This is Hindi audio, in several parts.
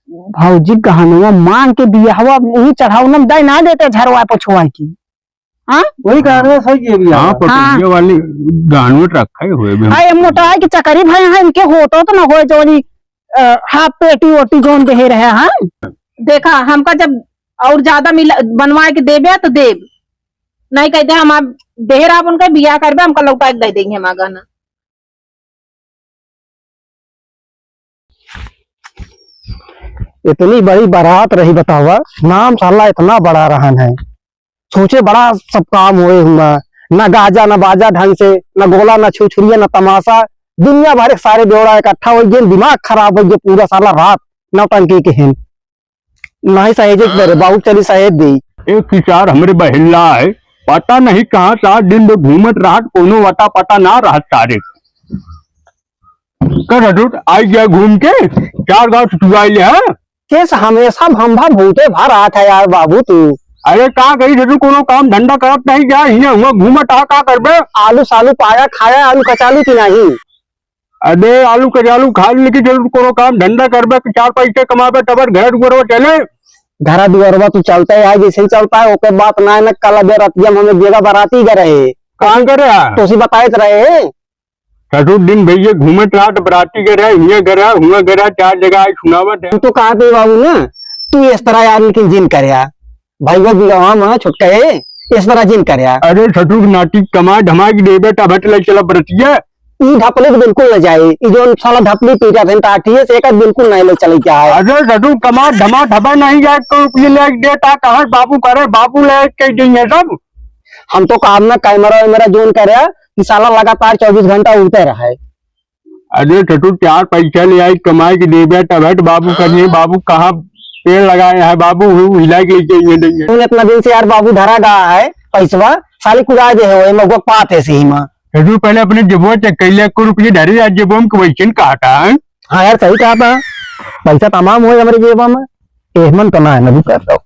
भौजी गहनवा मांग के दिया हवा यही चढ़ाऊ न दे ना देते झरवा पछुआ की। हाँ वही कहने सही है भी। हाँ पटुइया वाली गानवेट रखे हुए भी। हाय मोटा की चकरी भाई है इनके होतो तो ना हो जोनी हाफ पेटी ओटी जोन दे रहे हैं। देखा हमका जब और ज्यादा मिला बनवा के देबे तो देब, नहीं कहते हम आप देर आप उनका बियाह करबे हमका लौटा के दे देंगे हम गाना। इतनी बड़ी बारात रही बतावा, नाम साला इतना बड़ा रहन है, सोचे बड़ा सब काम हुए हुआ, न गाजा न बाजा ढंग से, न गोला न छुछुरिया न तमाशा, दुनिया भर के सारे बेवड़ा इकट्ठा हो गए, दिमाग खराब हो गया पूरा साला रात नौटंकी के हैं। नहीं सहेजे मेरे बाबू चली सहेज दी। एक किसार हमरे बहिल्ला है, पता नहीं कहाँ 7 दिन में घूमत रहा, कोनो वटा पता ना रहा सारे कर आई गया घूम के 4 गांव छुटवाइले है। केस हमेशा भंभा भूते भर रहा था यार बाबू तू। अरे का गई जरूर कोनो काम धंधा करत नहीं जा हिया हुआ घूमत आ का करबे। आलू सालू पाया खाया आलू कचालू की नहीं। अरे आलू कचालू खा लेकिन जरूर कोनो काम धंधा करबे, 4 पैसे कमाबे तब घर दुआर चले। घरा दुआरवा तू चलता है जैसे ही चलता है ओके बात ना न कल बेरतिया हमें जगह बराती गए कहाँ करे तो उसी बताए रहे चतुर दिन भैया घूमत रहा तो बराती करे हिया गरा हुआ गरा 4 जगह आई सुनावत है। तू तो कहा थे बाबू ना तू इस तरह यार लेकिन जिन करया भाई वो बिगवा में छुटके इस तरह जिन करया। अरे चतुर नाटी कमा धमा की देबे तब ले चला बरतिया ई ढपले तो बिल्कुल न जाए, ई जो साला ढपली पीटा थे टाठिए से एक बिल्कुल नहीं ले चले क्या है। अरे चतुर कमा धमा धबा नहीं जाए तो ये ले देता कहाँ बाबू करे बाबू ले के देंगे सब। हम तो काम ना कैमरा वैमरा जोन करया कि साला लगातार 24 घंटा उड़ते रहा है। अरे चतुर 4 पैसा ले आई कमाई के देबे तब बाबू करिए बाबू कहाँ पेड़ लगाए है बाबू हिला के लेके देंगे। इतना दिन से यार बाबू धरा गया है पैसवा साली कुदा दे है मगो पात है सही में। चतुर पहले अपने जेबो चेक कर लिया को रुपये धरे आज जेबो में क्वेश्चन कहा था। हाँ यार सही कहा था पैसा तमाम हुए हमारे जेबा में एहमन तो ना है नबू कर दो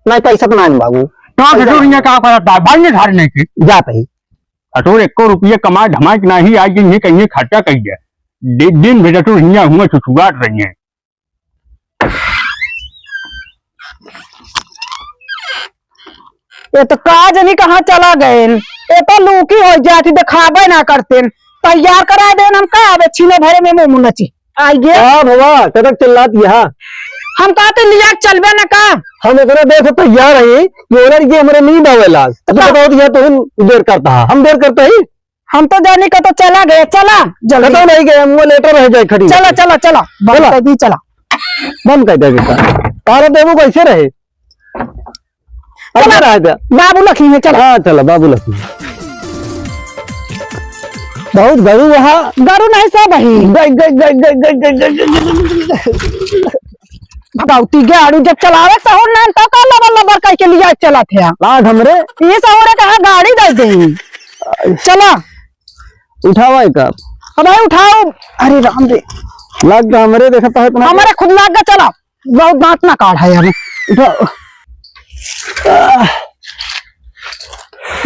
नहीं पैसा तो ना है बाबू तो चतुर यहाँ कहा करता भाग्य धारने की जाते ही चतुर 1 रुपये कमा धमा के नहीं आज ये कहीं खर्चा कर दिया दिन भी चतुर यहाँ हुआ छुछुआट रही है। ये तो काज नहीं कहाँ चला गए, ये तो लूकी हो जाती दिखावे ना करते तैयार करा दे हम का आवे छीने भरे में मुंह नची आई गए। हां बाबा तक चिल्ला दिया हम कहते लिया चलबे ना का हम इतना देर से तैयार है कि ओनर ये हमारे नींद आवेला तो बताओ दिया तो हम देर करता है हम देर करते ही हम तो जाने का तो चला गए चला जल्दी तो नहीं गए हम वो लेटर रह जाए खड़ी चला चला चला बोला दी चला बंद कर दे बेटा तारे देवो कैसे रहे चला रहा था बाबू लखी में चला। हाँ चला बाबू लक्ष्मी बहुत गरु वहाँ गरु नहीं सब वही भगवती गाड़ी जब चलावे सहूर नहीं तो का लबर लबर करके लिया चला थे आज हमरे ये सहूर कहा गाड़ी दे दे चला उठावा का अब उठाओ। अरे राम रे लग गया हमरे देखता है हमारे खुद लग गया चला बहुत दांत ना काट है यार उठाओ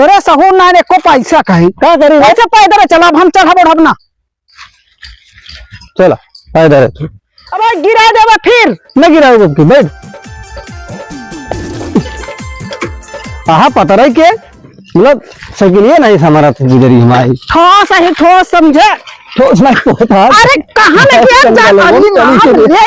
अरे सहूर ना रे को पैसा कहीं क्या करी ऐसे पैदल चला हम चढ़ा बढ़ब ना चला पैदल अब गिरा देवा फिर न गिराओ की बैठ हाँ पता रही के मतलब सकिलिए नहीं हमारा गुजरी हमारी ठोस है ठोस समझे ठोस नहीं था। अरे कहाँ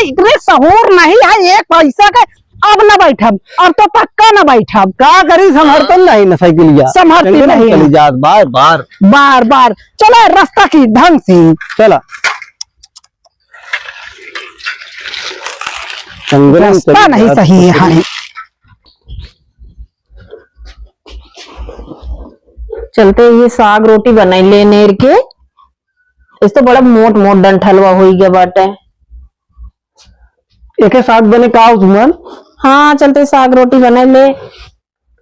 इतने सहूर नहीं है एक पैसा का अब न बैठब अब तो पक्का न बैठब क्या करी संभरते नहीं न साइकिलिया संभरती नहीं चली जात बार बार बार बार चला रास्ता की ढंग से चला रास्ता नहीं सही है। चलते ये साग रोटी बनाई ले नेर के इस तो बड़ा मोट मोट डंठलवा हो गया बाटे एक साग बने का तुमन। हाँ चलते साग रोटी बनाई ले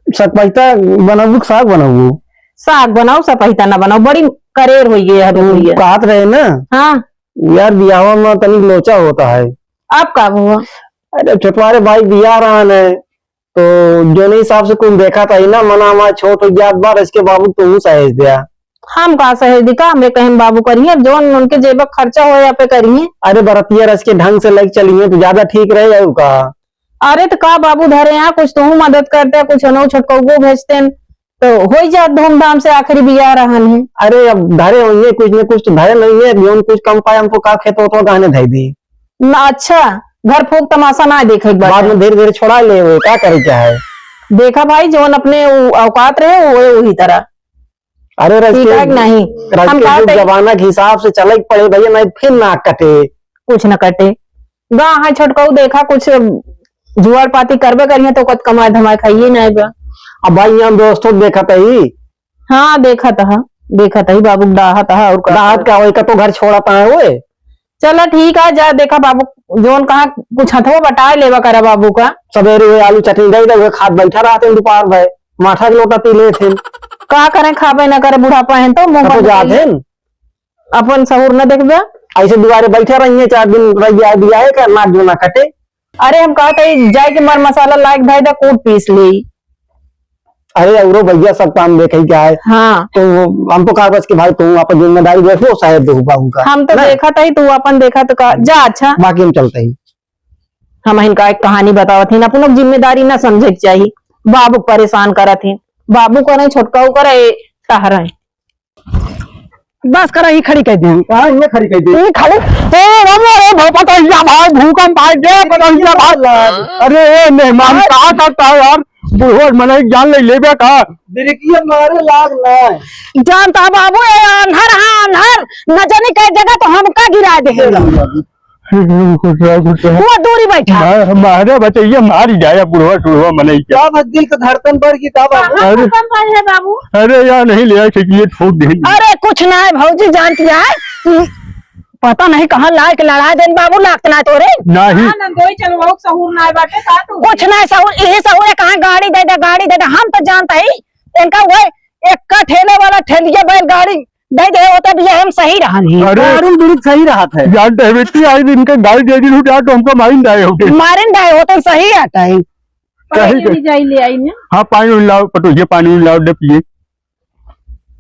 सतपैता बनाऊ साग बनाऊ साग बनाओ सपहिता ना बनाओ बड़ी करेर हो गई है कहत रहे ना। हाँ यार बियाह में तनी लोचा होता है अब का हुआ। अरे छोटवारे भाई बियाह रहा है तो जो नहीं हिसाब से कुछ देखा था ही ना मना हमारा छोट हो गया बार इसके बाबू तो सहेज दिया हम कहा सहेदी का हमें कहीं बाबू करिए जो उनके जेब खर्चा हो या पे करिए। अरे बरतिया रस के ढंग से लेके चलिए तो ज्यादा ठीक रहे का। अरे तो का बाबू धरे यहाँ कुछ तो मदद करते कुछ अनो छोटको भेजते हैं, तो हो ही जात धूमधाम से आखिरी बिया रहन है। अरे अब धरे होंगे कुछ न कुछ तो धरे नहीं है, जोन कुछ कम पाए हमको का खेत तो गहने धई दी ना। अच्छा घर फूक तमाशा ना देखे बाद में धीरे धीरे छोड़ा ले हुए क्या करे क्या है। देखा भाई जोन अपने औकात रहे वो वही तरह। अरे ठीक है कि नहीं हम रस जमाना के हिसाब से चले पड़े भैया, नहीं फिर ना कटे कुछ न कटे। गा हाँ छोटको देखा कुछ जुआर पाती करबे करिए तो कत कमाए धमाए खाइए ना बा। अब भाई हम दोस्तों देखा ही। हाँ देखा था बाबू डाहा था और राहत का वही का तो घर छोड़ा था वो। चलो ठीक है जा देखा बाबू जोन कहा कुछ हथवा बटा लेवा करा बाबू का। सवेरे हुए आलू चटनी दे दे खाद बैठा रहते दोपहर भाई माठा के लोटा पी ले थे। का करें खाबे न करे बुढ़ापा है तो मुंह तो जाते अपन सहूर न देखबे ऐसे दुआरे बैठे रहिए 4 दिन रह दिया है का ना जो ना कटे। अरे हम कहा जाए के मर मसाला लायक भाई दा कूट पीस ली। अरे औरो भैया सब काम देखे क्या है। हाँ तो हम तो कहा बस कि भाई तुम अपन जिम्मेदारी देखो शायद बाबू का हम तो देखा था ही तू अपन देखा तो का जा। अच्छा बाकी हम चलते ही हम इनका एक कहानी बतावा थी अपन लोग जिम्मेदारी ना समझे चाहिए। बाबू परेशान करा थी बाबू को नहीं छोटका करे टहरा बस करा ही खड़ी कह दे ये खड़ी कह दे ये खड़ी ए रमो रे भपतैया भाई भूकंप भाई दे भपतैया भाई। अरे ए मेहमान का करता है यार बुढ़ोर मने जान ले लेबे का बिरकिया मारे लाग ना जानता बाबू ये अंधर हाँ अंधर न जाने कई जगह तो हमका गिरा दे वो दूरी बैठा हमारे बचैया मारी जाए बुढ़वा सुढ़वा मने क्या दिल का धड़कन बढ़ गई का बाबू। है बाबू अरे यार नहीं ले आए ये ठोक दे। अरे कुछ ना है भौजी जानती है पता नहीं कहाँ लाए के लड़ा देन बाबू लागत ना तोरे नहीं चलो सहूर ना बाटे का तू कुछ ना सहूर यही सहूर है कहाँ गाड़ी दे दे हम तो जानता ही इनका वो एक का ठेले वाला ठेलिया बैल गाड़ी दे दे होता भी हम सही रहा नहीं। अरे सही रहा था जानते हैं बेटी आज दिन के गाड़ी दे दी तो हमको मारिंद आए होते मारिन डाय होते सही आता है। जाई ले आई ने। हाँ पानी लाओ पटो ये पानी लाओ दे पिए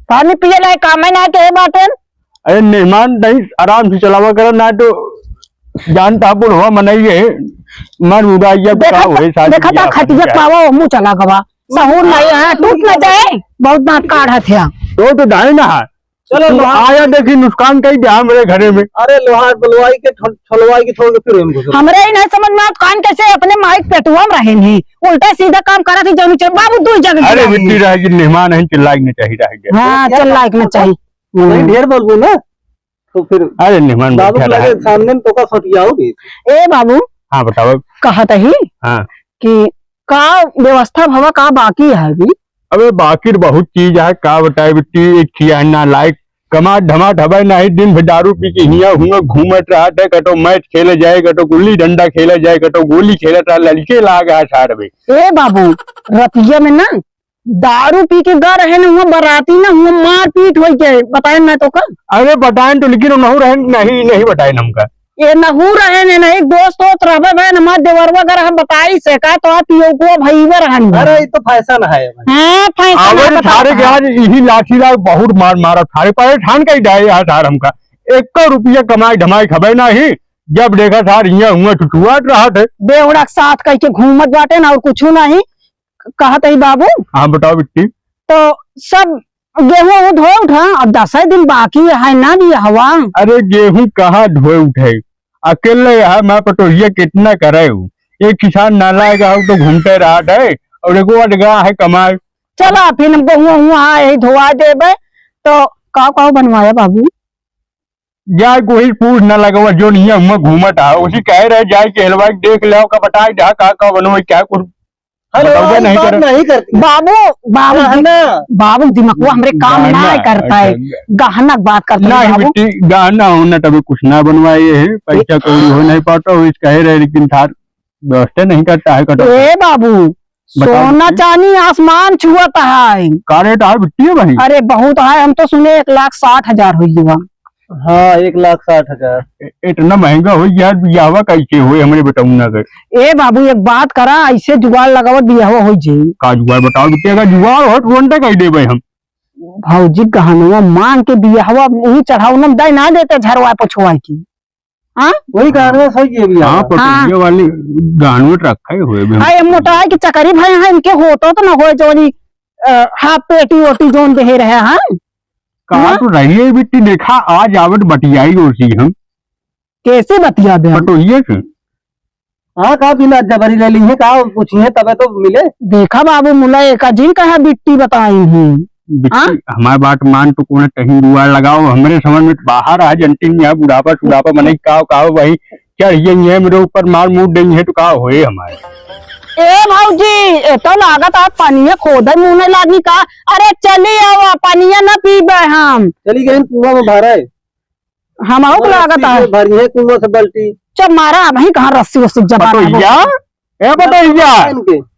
पानी पिए लाए काम है ना के बाटे। अरे मेहमान नहीं आराम से चलावा करो ना तो जानता बुढ़वा मनाइए मन उड़ाइया देखा था खटिया पावा मुंह चला गवा सहूर नहीं है टूट न जाए बहुत दांत काढ़ा थे तो ढाई ना है। चलो आया देखी नुकसान कहीं दिया मेरे घरे में। अरे लोहार बलवाई के छलवाई के छोड़ के फिर उनको हमरे ही नहीं समझ में कान कैसे अपने माइक पेटुआ में रहे नहीं उल्टा सीधा काम करा थी जरूर चल बाबू दो जगह। अरे मिट्टी रहेगी मेहमान है चिल्लाई नहीं चाहिए। हाँ चल लाइक में चाहिए ढेर बोलबो ना तो फिर अरे मेहमान बाबू लगे सामने में तो का सटियाओगे। ए बाबू हाँ बताओ कहा ही हाँ कि का व्यवस्था भवा का बाकी है अभी। अबे बाकी बहुत चीज है का बताए बेटी एक किया ना लाइक कमा धमा ढबा नहीं दिन भर दारू पी के हिया हुआ घूमत रहा है कटो मैच खेले जाए कटो गुल्ली डंडा खेले जाए कटो गोली खेलत रहा लड़के लाग है सार में। ए बाबू रतिया में ना दारू पी के गा रहे ना हुआ बराती ना हुआ मार पीट हो गए बताए ना तो का। अरे बताए तो लेकिन नहीं बताए हमका ये नहू रहे ने नहीं दोस्त दोस्त रहे भाई न मत देवरवा अगर हम बताई से का तो आप यो को भईवर रहन। अरे ये तो फैशन है। हां फैशन है सारे के आज यही लाठी लाग बहुत मार मारा सारे पाए ठान के जाए यार सार हमका 1 रुपया कमाई धमाई खबे नहीं जब देखा सार हिया हुआ टुटुआट रहा थे बेवड़ा साथ कह के घूमत बाटे ना और कुछ नहीं कहत ही बाबू। हाँ बताओ बिट्टी तो सब गेहूं धो उठा अब 10 दिन बाकी है ना भी हवा। अरे गेहूं कहाँ धोए उठे अकेले है मैं पटोहिया कितना करे हूँ एक किसान नालायक तो घूमते रहा है और एगो अडगा है कमाए। चला फिर बहुआ हुआ है धोआ देबे तो का बनवाया बाबू जाए कोई पूछ न लगवा जो नहीं हुआ घूमत है उसी कह रहे जाए के हलवाई देख लो का बताए जा का बनवा क्या कुछ नहीं करती बाबू दिमाग हमरे काम ना करता है गहना बात करता है गहना होना तभी कुछ ना बनवाए है पैसा कौड़ी हो नहीं पाता हो कह रहे लेकिन थार व्यवस्था नहीं करता है कटो। ए बाबू सोना चांदी आसमान छुआता है का रेट है बिट्टी है भाई। अरे बहुत है हम तो सुने 1,60,000 हुई। हाँ 1,60,000 इतना महंगा हो यार बियावा कैसे हुए हमारे बताऊ ना कर। ए बाबू एक बात करा ऐसे जुगाड़ लगावत बियावा हो जाए का जुगाड़ बताओ बिटिया का जुगाड़ हो तो कह दे भाई हम भौजी गहनवा मांग के दिया हवा वही चढ़ाऊ न दे ना देते झरवा पछुआ की। हाँ वही कहना सही है भी। हाँ पटोहिया वाली गानवट रखे हुए भी अरे मोटा की चकरी भाई है इनके होतो तो न हो जोनी हाफ पेटी ओटी जोन दे रहे हैं। कहा तो रही है बिट्टी देखा आज आवट बटियाई उसी हम कैसे बतिया दे पटोहिया से। हाँ कहा बिना जबरी ले ली है, कहा पूछिए तबे तो मिले। देखा बाबू मुला एक जिन कहा बिट्टी बताई हूँ। बिट्टी हमारी बात मान तो कोने कहीं दुआ लगाओ हमरे समझ में बाहर आ जनती है बुढ़ापा सुढ़ापा मने कहा वही चढ़िए मेरे ऊपर मार मूड देंगे है तो कहा होए हमारे। ए भौजी तो लागत आप पानिया खोद मुँह नहीं लागी का। अरे चली आओ पानिया न पीबे हम। चली गए कुआं में भरा है, हम आओ लागत है भरी है कुआं से बल्टी। जब मारा भाई कहाँ रस्सी वस्सी जबान पटोहिया ए पटोहिया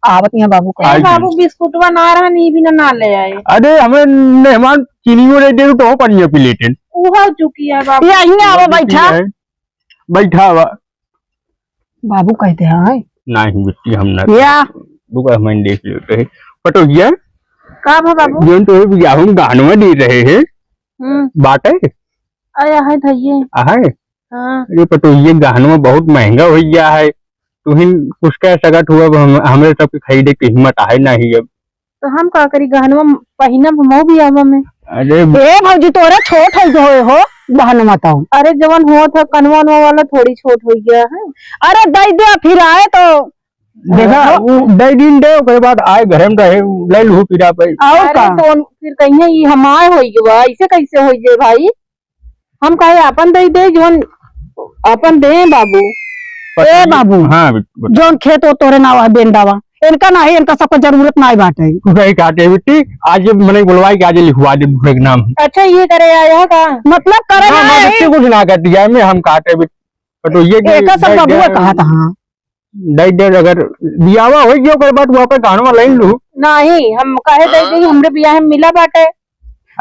आवत है बाबू का। बाबू बिस्कुटवा ना रहा नी भी ना ले आए। अरे हमें मेहमान चीनी दे दे तो पानी पी लेते वो हो चुकी है बाबू। यही आओ बैठा बैठा हुआ बाबू कहते हैं नहीं बिट्टी हम ना या रुका हम देख लेते हैं। पटोहिया का भा बाबू जो तो बियाह में गानवा दे रहे हैं बाटे आया है धइये। है हाँ अरे पटोहिया गहनवा बहुत महंगा हो गया है तुहिन कुछ कह सकत हुआ हमें सब खरीदे की हिम्मत है नहीं अब। तो हम का करी गहनवा पहिनब मो भी आवा में। अरे ए भौजी तोरे छोट है हो बहन बताओ। अरे जवन हुआ था कनवा वाला थोड़ी छोट हो गया है। अरे दे दे फिर आए तो देखा वो दे दिन दे उसके बाद आए घर में रहे ले लू फिर आप आओ अरे का तो फिर कहीं ये हमारे हो गया ऐसे कैसे हो जाए भाई। हम कहे अपन दे दे जोन अपन दे बाबू। ए बाबू हाँ जोन खेत हो तोरे नाव है बेंडावा इनका नहीं इनका सबको जरूरत नहीं बाटे। नहीं काटे बेटी आज मैंने बुलवाई कि आज लिखवा दे दूसरे के नाम। अच्छा ये करे आया का मतलब करे हाँ, ना बच्चे कुछ ना कर दिया में हम काटे पटोहिया एक सब बबुआ कहा था। हाँ दे दे अगर बियावा हो गया ओकर बाद वापस गहनवा ले लू। नहीं हम कहे दे दी हमरे बियाह में मिला बाटे।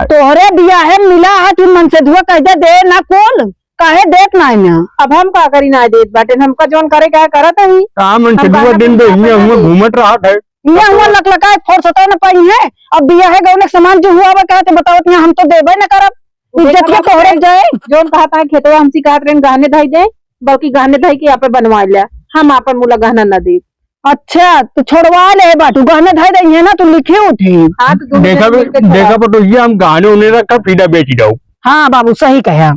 तोहरे बिया है मिला है तू मन से धुआ कह दे ना कोल काहे देख ना है। अब हम का करी ना देत बाटे हमका जोन करे क्या करत है। काम मन से दुआ दिन दे हम घूमत रहा है ये हुआ लकलका फोर्स होता ना पाई है। अब बिया है गौने सामान जो हुआ वो कहते बताओ हम तो देबे ना करब इज्जत के तोहरे जाए। जोन कहा था खेतवा हमसी कहत रहे गहने धाई दे बल्कि गहने धाई के यहाँ पे बनवा लिया हम आपन मुला गहना न दे। अच्छा तो छोड़वा ले बाटू गहने धाई देंगे ना तू लिखे उठे। हाँ तो तुम देखा पटोहिया हम गहने उन्हें रखा फिर बेची जाऊ। हाँ बाबू सही कहे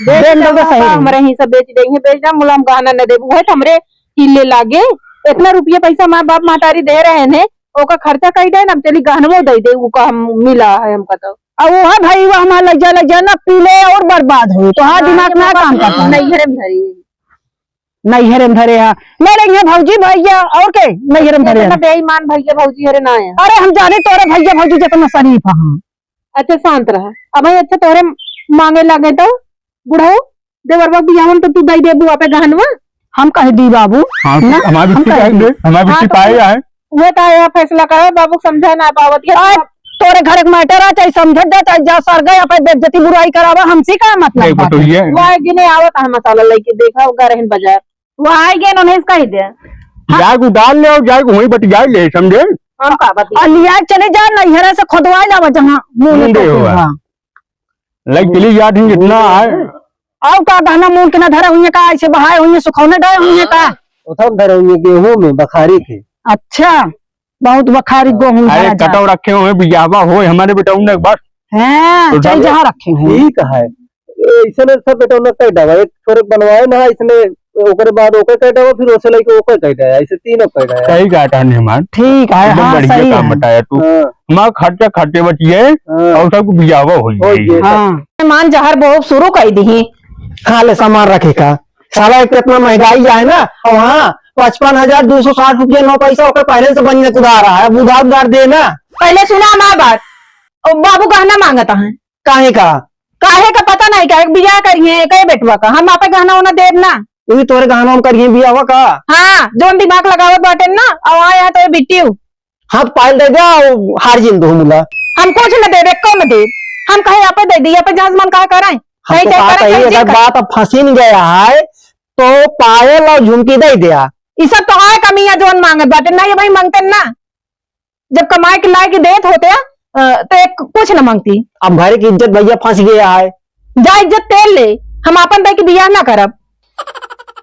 हमारे ही सब बेच देंगे बेच जा मुला हम गहना न दे वो हमरे किले लागे इतना रुपया पैसा माँ बाप मातारी दे रहे हैं ओका खर्चा कही दे ना चली गहनवो दे दे वो का हम मिला है हमका तो। अब वो है भाई वो हमारा लज्जा ना पीले और बर्बाद हो तो हाँ दिमाग ना काम करता नहीं हरे धरी नहीं हरे धरे है ले लेंगे भौजी भैया और के नहीं हरे धरे बेईमान भैया भौजी हरे ना है। अरे हम जाने तोरे भैया भौजी जितना शरीफ है। अच्छा शांत रहा अब भाई अच्छा तोरे मांगे लगे तो बुढ़ाओ देवर बाबू बियाह तो तू दई दे बुआ पे गहनवा हम कह दी बाबू। हाँ हमारी बिट्टी पाएगा है वो तो आया फैसला करे बाबू समझा ना पावत है तोरे घर के मैटर आ चाहे समझ दे चाहे जा सर गए अपन बेइज्जती बुराई करावा हमसे का मतलब बात है। वो आएगी नहीं आवत है मसाला लेके देखा होगा रहन बाजार वो आएगी उन्हें इसका ही दे जाग उतार ले और जाग वहीं बटिया ले समझे। हम का बता लिया चले जा नैहरे से खुदवा लावा जहाँ मुंह लग चली जात है जितना है आओ का गहना मुंह के न धरे हुए का ऐसे बहाए हुए सुखौने डे हुए का उधर धरे हुए गेहूं में बखारी थे। अच्छा बहुत बखारी गेहूं अरे कटो रखे हुए बियावा हो हमारे बेटा उन्हें बस हैं चाहे जहाँ रखे हैं ठीक है इसने सब बेटा उन्हें कह डाला एक छोरे बनवाए ना इसने ओकरे बाद ओकर कह डाला फिर ओसे लेके ओकर कह डाला ऐसे तीनों कह डाला। सही काटा निमान ठीक है एकदम हाँ बढ़िया सही काम है। बताया तू हमारा खर्चा खर्चे बचिए और सब बियावा हो जाए। हाँ मान जहर बहुत शुरू कर दी खा ले सामान रखे का साला एक कितना महंगाई है ना और हाँ 55,260 रुपया 9 पैसा होकर पहले से बनने उधार रहा है उधार दे ना। पहले सुना हमारा बात बाबू गहना मांगता है काहे का पता नहीं क्या बियाह करिए कहे बेटवा का हम आप गहना उन्हें देव ना तू तोरे गहना हम करिए बियावा का। हाँ जोन दिमाग लगावत बाटे ना अब आया तो बिट्टी हाथ पायल दे जा हार जिन दो मुला हम कुछ न दे कौन दे हम कहे आप दे दी अपन जहाज मन कहा कराए हम तो बात है अगर बात अब फंसी नहीं गया है तो पायल और झुमकी दे दिया ये सब तो है कमी है जोन मांगत बाटे ना ये भाई मांगते ना जब कमाए के लायक देत होते तो एक कुछ न मांगती। अब घर की इज्जत भैया फंस गया है। जा इज्जत तेल ले, हम अपन दे के बियाह ना करब,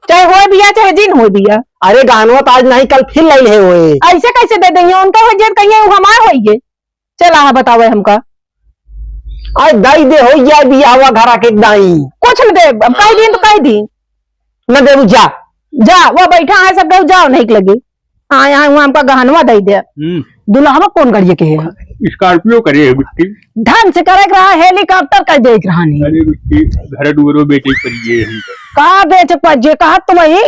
चाहे होए बियाह चाहे जिन होए बियाह। अरे गानवा तो आज नहीं कल फिर लाई है वो। ऐसे कैसे दे देंगे, उनका हो इज्जत कहिए वो हमार होइए। चला हाँ बताओ हमका। आज दाई दे हो या बिया हुआ घर आके दाई कुछ न दे, अब कह दी तो कह दी न दे जा। जा वो बैठा है सब जाओ नहीं लगे। हाँ यहाँ हुआ हमका गहनवा दे दे। दुल्हा कौन करिए के है? स्कॉर्पियो करे है बिट्टी। ढंग से करे रहा, हेलीकॉप्टर कर देख रहा नहीं। अरे बिट्टी घर दूरो बेटे परिए हमको कहा बेच पजे कहा तो वही।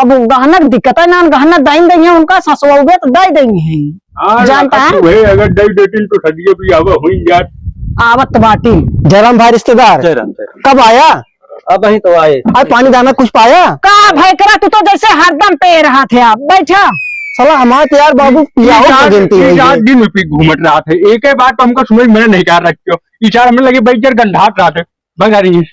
अब गहना की दिक्कत है ना, गहना दाइन देंगे उनका ससुआ तो दाई देंगे हैं। जानता है वही अगर दई देती तो सदिये भी आवा हुई यार। आवत बाटी। जयराम भाई रिश्तेदार कब आया? अब वही तो आए। आज पानी दाना कुछ पाया? कहा भाई करा, तू तो जैसे हरदम पे रहा थे। आप बैठा साला हमारे यार बाबू चार दिन में घूमट रहा था। एक ही बात तो हमको समझ में नहीं कर रखियो। इचार हमें लगे बैठ कर गंधात रहा थे बगा रही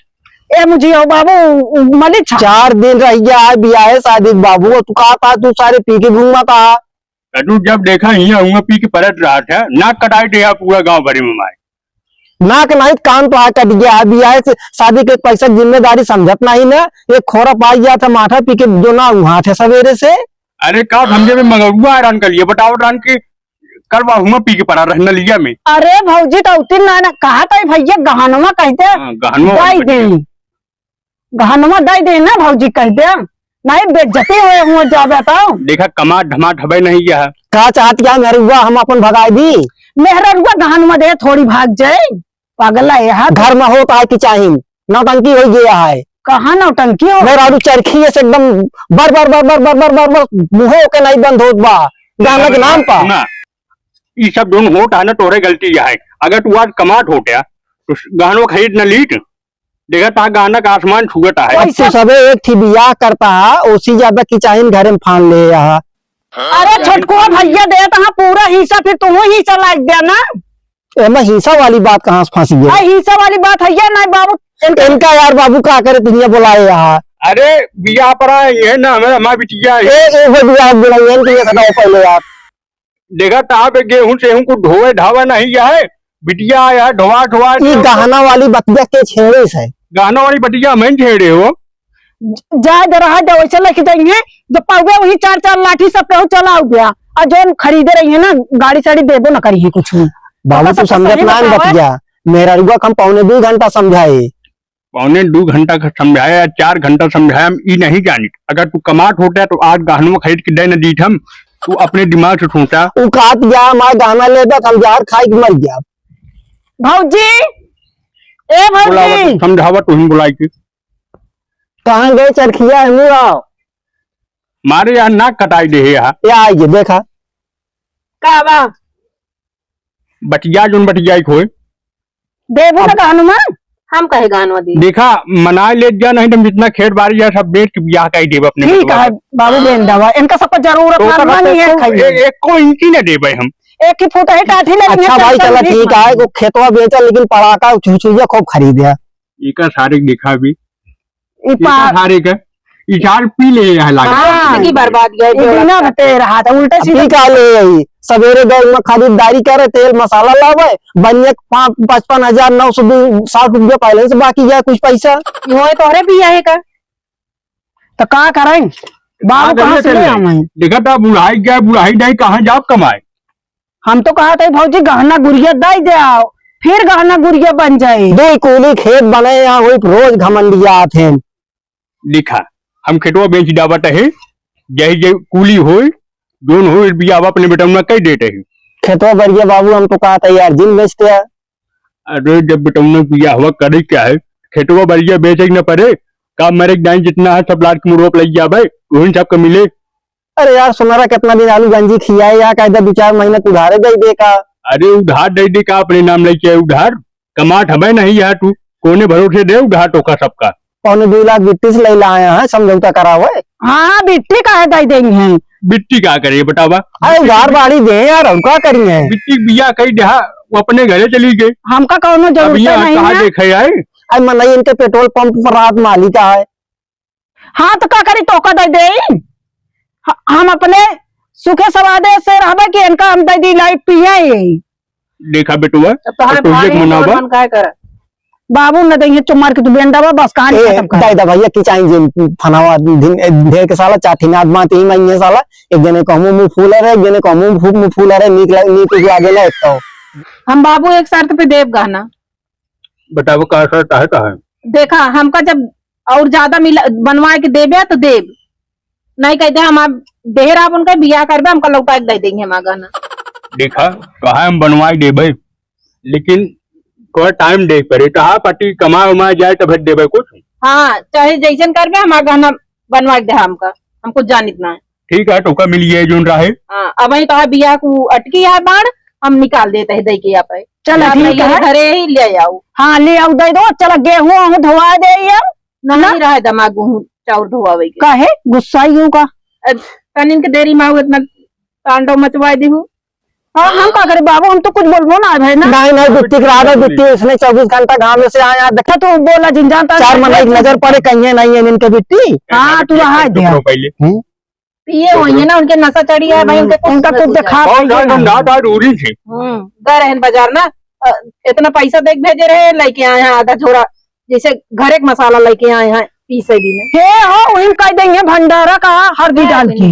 ए मुझे ओ बाबू मलिक 4 दिन रह गया बिया है शादी बाबू। तू कहा था तू सारे पी के घूमा था। तू जब देखा यहाँ पी के परत रहा था, नाक कटाई थे पूरा गाँव भरे में माए। नाक नहीं कान तो कट गया बिया है शादी के पैसा जिम्मेदारी समझत नहीं ना। एक खोरा पा गया था माथा पी के जो ना वहां थे सवेरे से। अरे का समझे में मगरुआ हैरान कर लिया। बताओ रान के करवा हुआ पी के पड़ा रहना लिया में। अरे भौजी तो उतिन ना कहा था भैया गहनवा कहते दाई दे, गहनवा दाई दे ना भौजी कहते नहीं बेइज्जती हुए हुए जा बताओ। देखा कमा धमा ढबे नहीं गया का चाहत क्या मेहरुआ हम अपन भगाई दी। मेहरुआ गहनवा दे थोड़ी भाग जाए पागल है यहाँ। घर में होता है कि चाहिए नौटंकी हो गया है। कहा नौटंकी हो मेरा चरखी से एकदम बर बर बर बर बर बर बर बर मुंह के नहीं बंद होत बा गाना के नाम पा। ये सब दोनों होता है ना तोरे गलती है। अगर तू आज कमाट हो गया तो गहनों खरीद न लीट। देखा ता गाना का आसमान छुगता है। तो सबे एक थी बियाह करता है उसी ज्यादा की चाहिए घर में फान ले यहाँ। अरे छोटको भैया दे तो पूरा हिस्सा फिर तुम हिस्सा लाग दिया ना। एमा हिस्सा वाली बात कहाँ से फंसी है? हिस्सा वाली बात है या नहीं बाबू? इनका यार बाबू क्या करे दुनिया बुलाए यहाँ। अरे बिया पर ये ना हमारा बिटिया पहले आप देखा ता पे गेहूं से को ढोए ढावा नहीं है। बिटिया आया ढोआ ढोआ गहना वाली बतिया के छेड़े से गहना वाली बटिया मैं छेड़े हो जाए रहा जाओ वैसे लेके जाएंगे जो पाओगे वही 4 लाठी सब कहूँ चला गया। और जो खरीदे रही है ना गाड़ी साड़ी देबो ना करिए कुछ भी। बाबू तू समझत ना बतिया मेरा रुआ हम 1.25 घंटा समझाए। 1.25 घंटा समझाया 4 घंटा समझाया ये नहीं जानी। अगर तू कमाट होता तो आज गहनों खरीद के दे न दी हम। तू अपने दिमाग से सोचा उकात गया हमारा गहना लेता हम जार खाई के मर गया। भौजी ए भौजी समझावा तू ही बुलाई के कहाँ गए चरखिया है मारे यहाँ नाक कटाई दे यहाँ आइए देखा कावा बटिया जोन बटिया खोए देबो ना गहनवा। हम कहे गहनवा दी देखा मना ले जा नहीं तुम जितना खेत बाड़ी है सब बेच के ब्याह कर देब अपने। ठीक है बाबू बेन दवा इनका सबको जरूरत नहीं है। एक को इंची न देबे हम एक ही फुट है काठी लगी। अच्छा भाई चला ठीक है वो खेतवा बेचा लेकिन पड़ाका छुछुया खूब खरीदे। एक सारे देखा भी सारे का इचार पी ले यहाँ लागे बर्बाद गए रहा था उल्टे सीधे का ले सवेरे गए में खरीदारी करे तेल मसाला लावे बनिए 55,960 रुपया पहले से बाकी जाए कुछ पैसा तोहरे भी आए का तो क्या करें बाबू कहाँ से ले आवे। देखा था बुढ़ाई गया बुढ़ाई नहीं कहाँ जाओ कमाए। हम तो कहा था भौजी गहना गुड़िया दे जाओ फिर गहना गुड़िया बन जाए। 2 कूली खेत बने यहाँ हुई रोज घमंडिया थे। लिखा हम खेतवा बेच डावट है जही जय कूली हो दोन हो बिया अपने बेटा में कई देते है खेतवा बढ़िया बाबू हम तो कहा था यार जिन बेचते हैं। अरे जब बेटा में बिया हुआ करे क्या है खेतवा बढ़िया बेचे न पड़े का मेरे दाइन जितना है सब लाट के रोप लग गया भाई वही सबको मिले। अरे यार सुनारा कितना दिन आलू गंजी खियाए या कहते 2-4 महीने उधारे दे दे का। अरे उधार दे दे का अपने नाम लेके उधार कमाट हमें नहीं यार तू कोने भरोसे दे उधार टोका सबका 2.25 लाख बिट्टी से ले लाए हैं समझौता करा हुआ है। हाँ बिट्टी का दे देंगे बिट्टी क्या करिए बतावा। अरे उधार बाड़ी दे यार हम क्या करिए बिट्टी बिया कही दहा वो अपने घरे चली गई हमका कौनो जरूरत नहीं है। देखे आए अरे मन इनके पेट्रोल पंप पर रात मालिका है। हाँ तो क्या करी टोका दे दे हम अपने सुखे सवादे से रहबे कि इनका हम दे दी लाइट पिए देखा बेटुआ तो तोहरे तो भाई तुझे मनावा मन काय कर बाबू न देंगे चुमार के तू बेंडावा बस कहानी खत्म कर दाई दा भैया की चाहिए फनावा दिन ढेर के साला चाठी नाथ माती ही मैं साला एक जने कहूं मुंह फूला रे एक जने कहूं मुंह फूला रे नीक आगे ना एक तो हम बाबू एक शर्त पे देव गहना बताओ कहा शर्त है कहा देखा हमका जब और ज्यादा मिला बनवा के देवे तो देव नहीं कहते हम आप देर आप उनका बिया करबे हमका लौटा के दे देंगे हमारा गहना देखा कहा हम बनवाई देबे लेकिन थोड़ा टाइम दे पड़े कहा पार्टी कमा उमा जाए तो फिर देबे कुछ हाँ चाहे जैसन करबे हमारा गहना बनवा के दे हमको जान इतना है ठीक है टोका मिल गया जो रहे हाँ अब वही कहा बिया को अटकी है बाढ़ हम निकाल देते हैं दे के यहाँ पे चलो ठीक है घरे ही ले आओ हाँ ले आओ दे दो चल गेहूं धोवा दे नहीं रहा दमा गेहूँ चाउर धोआवे के काहे गुस्सा यूं का तनिन के देरी में इतना तांडव मचवा दी हूँ हाँ हम का करे बाबू हम तो कुछ बोलबो ना भाई ना नहीं बिट्टी करा दो बिट्टी उसने 24 घंटा गांव में से आया देखा तू बोला जिन जानता 4 महीने की नजर पड़े कहीं नहीं है इनके बिट्टी हाँ तू रहा दे पहले पिए हुई है ना उनके नशा चढ़ी है भाई उनका कुछ दिखा जरूरी थी गए रहन बाजार ना इतना पैसा देख भेजे रहे लेके आए हैं आधा झोरा जैसे घर एक मसाला लेके आए हैं पीसे भी ने हे हो उन कह देंगे भंडारा का हल्दी डाल की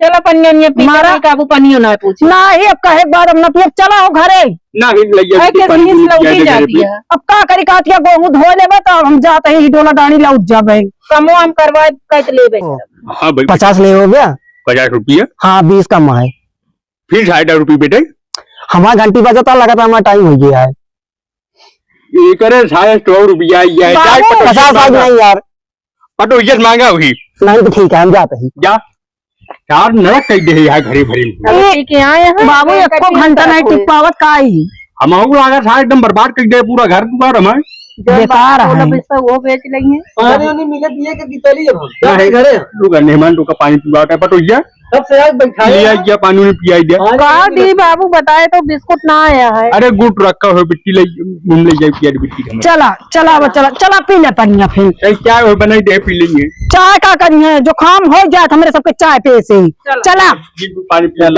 चलो पनिया मारा काबू पनियो ना पूछ ना ही अब कहे बाद अब न चला हो घरे ना ही लइया अब का करी कातिया गेहूं धो लेबे तो हम जाते ही डोला डाणी लौट जाबे कमो हम करवा कत लेबे हाँ भाई 50 ले हो गया 50 रुपया हाँ 20 कम है फिर 60 रुपये बेटे हमारा घंटी बजाता लगा था हमारा टाइम हो गया है ये करे 100 रुपया 50 आज नहीं यार पटो इज्जत मांगा हुई नहीं तो ठीक है हम जाते ही जा 4 नरक कह दे यहाँ घरे भरे ठीक है आए हैं बाबू एको घंटा नहीं टिक पावत काई हम लगा था एकदम बर्बाद कर दे पूरा घर दुआर हमें बेकार है वो बेच लेंगे पानी नहीं मिले पिए के बीतली है घरे लोग मेहमान का पानी पिवाता है पटो इज्जा सबसे आज लिया पानी ने पिया दिया कहा दी बाबू बताए तो बिस्कुट ना आया है अरे गुट रखा हो बिट्टी ले घूम ले जाए पिया बिट्टी चला चला वो चला चला पी ले पनिया फिर क्या हो बनाई दे पी लेंगे चाय का करिए जो काम हो जाए हमारे सबके चाय पे से चला पानी पिया